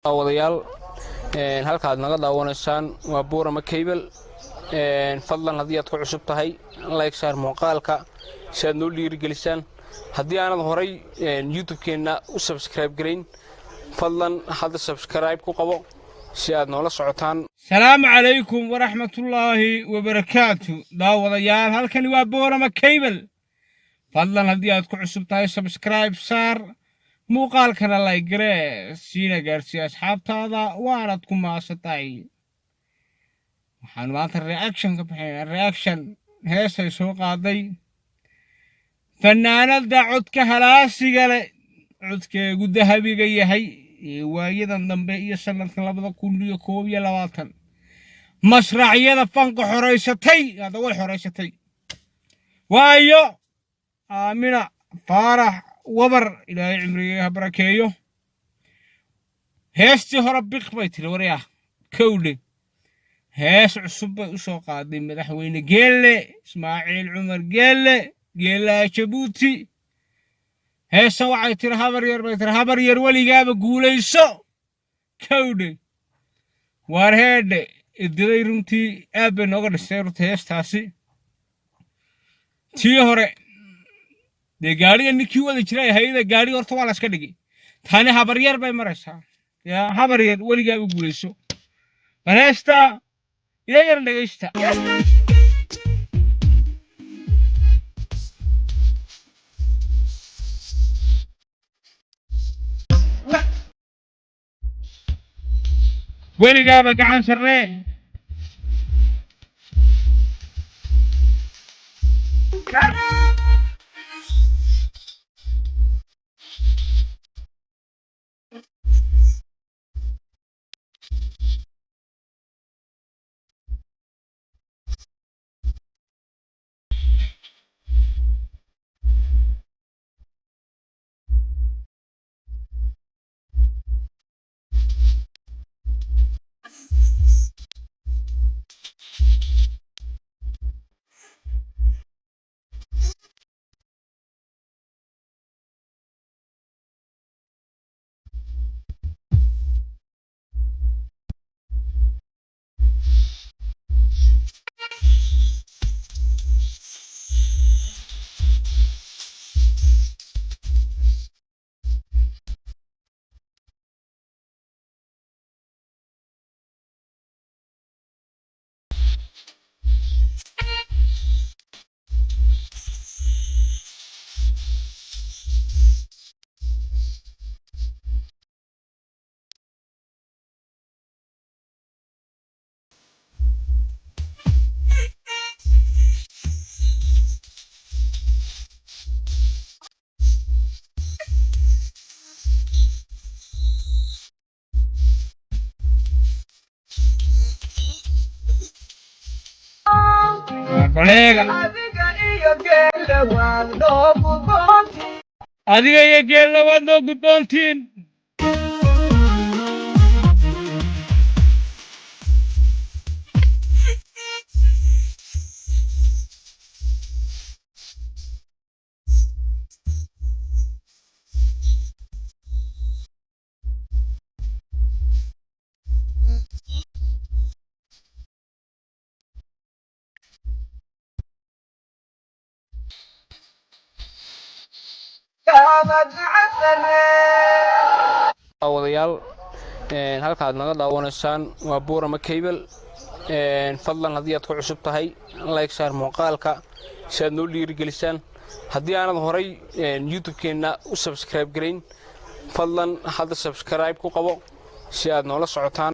wadayaal halkaad naga daawanaysaan waa Boorama Cable fadlan hadii aad ku cusub tahay like share muuqaalka si aad noo dhiirigelisaan hadii aanad horay YouTube-keena u subscribe gareyn fadlan hadda subscribe ku qabo si aad noola socotaan. Salaamu calaykum wa rahmatullaahi wa barakaatuh. daawadayaal halkani waa Boorama Cable fadlan hadii aad ku cusub tahay subscribe saar muuqaalkana like garee siina gaarsiiya asxaabtaada waanad ku maasatay. waxaan maanta reaction heesay soo qaaday fanaanada codka halaasiga leh codkeegu dahabiga yahay waayadan dambe iyo sanadka 2021 masraxyada fanka xoreysatay hada way xoreysatay waayo Aamina Faarax wabar ilaahay cimriga barakeeyo heesti hore biq bay tiri wariya kowle hees cusub bay u soo qaaday madaxweyne Geelle Ismaaciil Cumar Geelle Jabuuti heesa waxay tiri habar yar waligaaba guuleyso kowle war heede idiray runtii aad bay nooga dhisay heestaasi tii hore de gaariga ninkii wada jiray hay'ada gaariga horta waa la iska dhigay taani habar yar bay maraysaa ya habar yar waligaaba guuleyso heesta yar dhageysta weligaaba gacan sarree adiga iyo Geelle waad noo gudboontiin wadayaal halkaad naga daawanaysaan waa Boorama Cable fadlan hadii aad ku cusub tahay like share muuqaalka si aad noo dhiirigelisaan hadii aanad horay YouTube-keena u subscribe gareyn fadlan hadda subscribe ku qabo si aad noola socotaan.